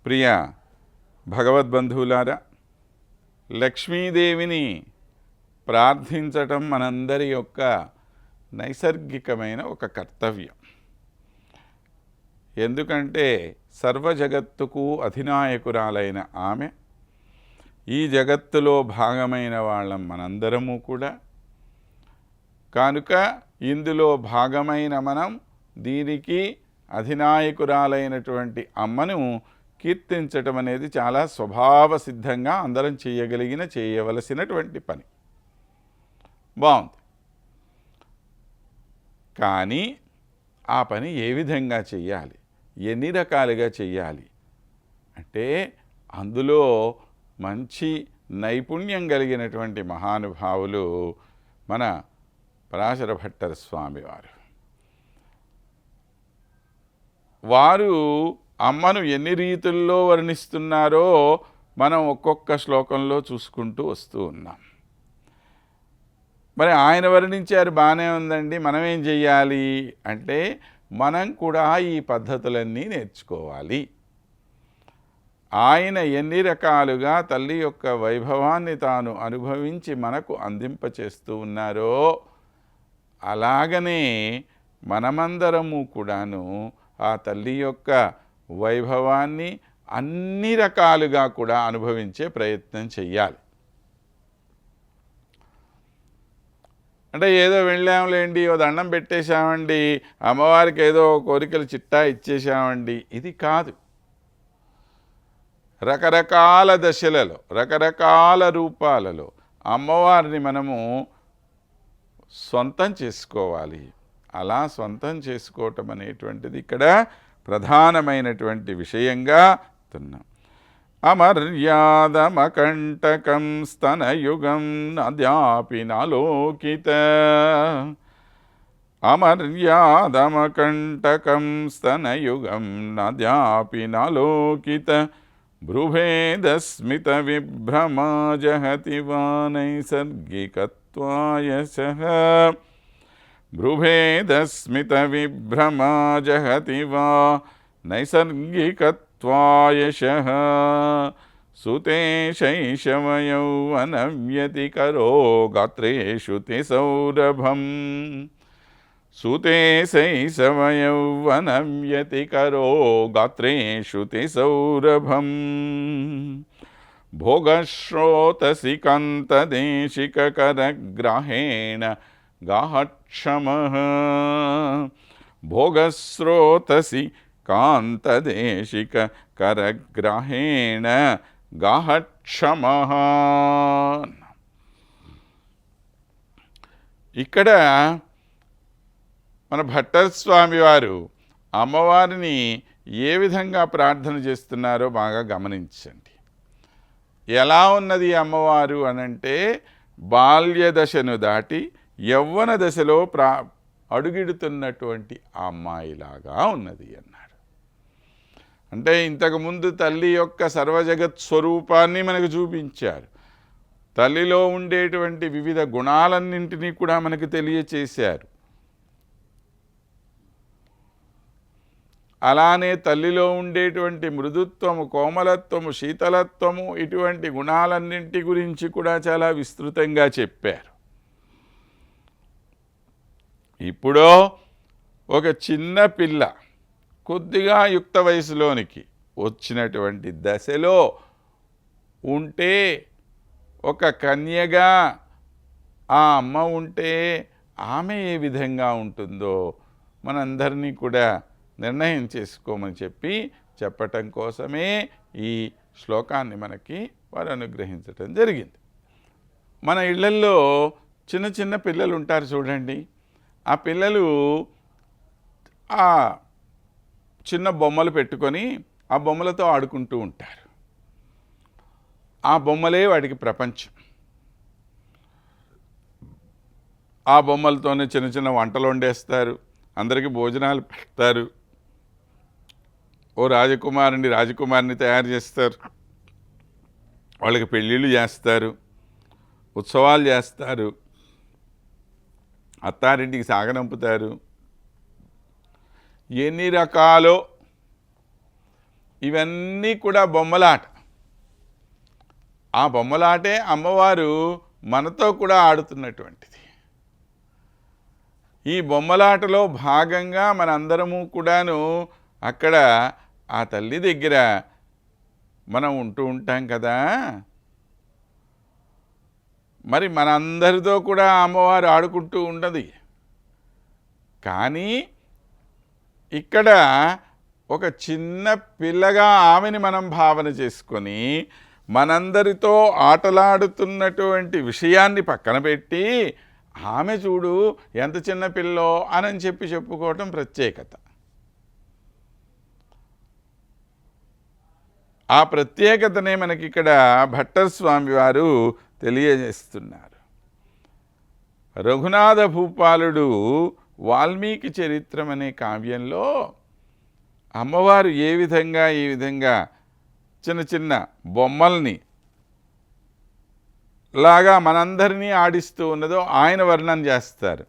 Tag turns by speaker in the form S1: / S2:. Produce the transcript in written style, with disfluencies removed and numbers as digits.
S1: ప్రియ భగవద్బంధువులారా, లక్ష్మీదేవిని ప్రార్థించటం మనందరి యొక్క నైసర్గికమైన ఒక కర్తవ్యం. ఎందుకంటే సర్వజగత్తుకు అధినాయకురాలైన ఆమె ఈ జగత్తులో భాగమైన వాళ్ళం మనందరము కూడా. కనుక ఇందులో భాగమైన మనం దీనికి అధినాయకురాలైనటువంటి అమ్మను కీర్తించటం అనేది చాలా స్వభావ సిద్ధంగా అందరం చేయవలసినటువంటి పని. బాగుంది. కానీ ఆ పని ఏ విధంగా చెయ్యాలి, ఎన్ని రకాలుగా చెయ్యాలి అంటే అందులో మంచి నైపుణ్యం కలిగినటువంటి మహానుభావులు మన పరాశర భట్టర్ స్వామి వారు అమ్మను ఎన్ని రీతుల్లో వర్ణిస్తున్నారో మనం ఒక్కొక్క శ్లోకంలో చూసుకుంటూ వస్తూ ఉన్నాం. మరి ఆయన వర్ణించారు, బాగానే ఉందండి, మనం ఏం చెయ్యాలి అంటే మనం కూడా ఈ పద్ధతులన్నీ నేర్చుకోవాలి. ఆయన ఎన్ని రకాలుగా తల్లి యొక్క వైభవాన్ని తాను అనుభవించి మనకు అందింపచేస్తూ ఉన్నారో అలాగనే మనమందరము కూడాను ఆ తల్లి యొక్క వైభవాన్ని అన్ని రకాలుగా కూడా అనుభవించే ప్రయత్నం చెయ్యాలి. అంటే ఏదో వెళ్ళాంలేండి, ఓ దండం పెట్టేశామండి, అమ్మవారికి ఏదో కోరికలు చిట్టా ఇచ్చేసామండి, ఇది కాదు. రకరకాల దశలలో రకరకాల రూపాలలో అమ్మవారిని మనము సొంతం చేసుకోవాలి. అలా సొంతం చేసుకోవటం అనేటువంటిది ఇక్కడ ప్రధానమైనటువంటి విషయంగా ఉన్నాం. అమర్యాదమకంటకం స్తనయుగం నద్యాపి నాలోకిత. అమర్యాదమకంటకం స్తనయుగం నద్యాపి నాలోకిత. భ్రుభేదస్మిత విభ్రమా జహతి వా నైసర్గికత్వాయశః. భ్రుభేదస్మిత విభ్రమా జహతి వా నైసర్గికత్వాయశః. సుతే శైశవయౌవనవ్యతికరో గాత్రేషు తే సౌరభం. సుతే శైశవయౌవనవ్యతికరో గాత్రేషు తే సౌరభం. భోగశ్రోతసి కాంతదేశికకరగ్రాహేణ గాహక్షమః. భోగశ్రోతసి కాంతదేశికకరగ్రాహేణ గాహక్షమః. ఇక్కడ మన భట్టర్ స్వామి వారు అమ్మవారిని ఏ విధంగా ప్రార్థన చేస్తున్నారో బాగా గమనించండి. ఎలా ఉన్నది అమ్మవారు అనంటే బాల్య దశను దాటి యవ్వన దశలో అడుగిడుతున్నటువంటి అమ్మాయిలాగా ఉన్నది అన్నాడు. అంటే ఇంతకుముందు తల్లి యొక్క సర్వజగత్ స్వరూపాన్ని మనకు చూపించారు. తల్లిలో ఉండేటువంటి వివిధ గుణాలన్నింటినీ కూడా మనకు తెలియచేశారు. అలానే తల్లిలో ఉండేటువంటి మృదుత్వము, కోమలత్వము, శీతలత్వము, ఇటువంటి గుణాలన్నింటి గురించి కూడా చాలా విస్తృతంగా చెప్పారు. ఇప్పుడు ఒక చిన్న పిల్ల కొద్దిగా యుక్త వయసులోనికి వచ్చినటువంటి దశలో ఉంటే, ఒక కన్యగా ఆ అమ్మ ఉంటే ఆమె ఏ విధంగా ఉంటుందో మనందరినీ కూడా నిర్ణయం చేసుకోమని చెప్పటం కోసమే ఈ శ్లోకాన్ని మనకి వారు అనుగ్రహించటం జరిగింది. మన ఇళ్లల్లో చిన్న చిన్న పిల్లలు ఉంటారు చూడండి. ఆ పిల్లలు ఆ చిన్న బొమ్మలు పెట్టుకొని ఆ బొమ్మలతో ఆడుకుంటూ ఉంటారు. ఆ బొమ్మలే వాడికి ప్రపంచం. ఆ బొమ్మలతోనే చిన్న చిన్న వంటలు వండేస్తారు, అందరికీ భోజనాలు పెడతారు, ఓ రాజకుమారిని తయారు చేస్తారు, వాళ్ళకి పెళ్ళిళ్ళు చేస్తారు, ఉత్సవాలు చేస్తారు, అత్తారింటికి సాగనంపుతారు. ఎన్ని రకాలో ఇవన్నీ కూడా బొమ్మలాట. ఆ బొమ్మలాటే అమ్మవారు మనతో కూడా ఆడుతున్నటువంటిది. ఈ బొమ్మలాటలో భాగంగా మనందరము కూడాను అక్కడ ఆ తల్లి దగ్గర మనం ఉంటూ ఉంటాం కదా. మరి మనందరితో కూడా అమ్మవారు ఆడుకుంటూ ఉన్నది. కానీ ఇక్కడ ఒక చిన్న పిల్లగా ఆమెని మనం భావన చేసుకొని మనందరితో ఆటలాడుతున్నటువంటి విషయాన్ని పక్కన పెట్టి ఆమె చూడు ఎంత చిన్న పిల్లో అని చెప్పుకోవటం ప్రత్యేకత. ఆ ప్రత్యేకతనే మనకి ఇక్కడ భట్టర్ స్వామి వారు తెలియజేస్తున్నారు. రఘునాథ భూపాలుడు వాల్మీకి చరిత్రం అనే కావ్యంలో అమ్మవారు ఈ విధంగా చిన్న చిన్న బొమ్మల్ని లాగా మనందరినీ ఆడిస్తూ ఉన్నదో ఆయన వర్ణన చేస్తారు.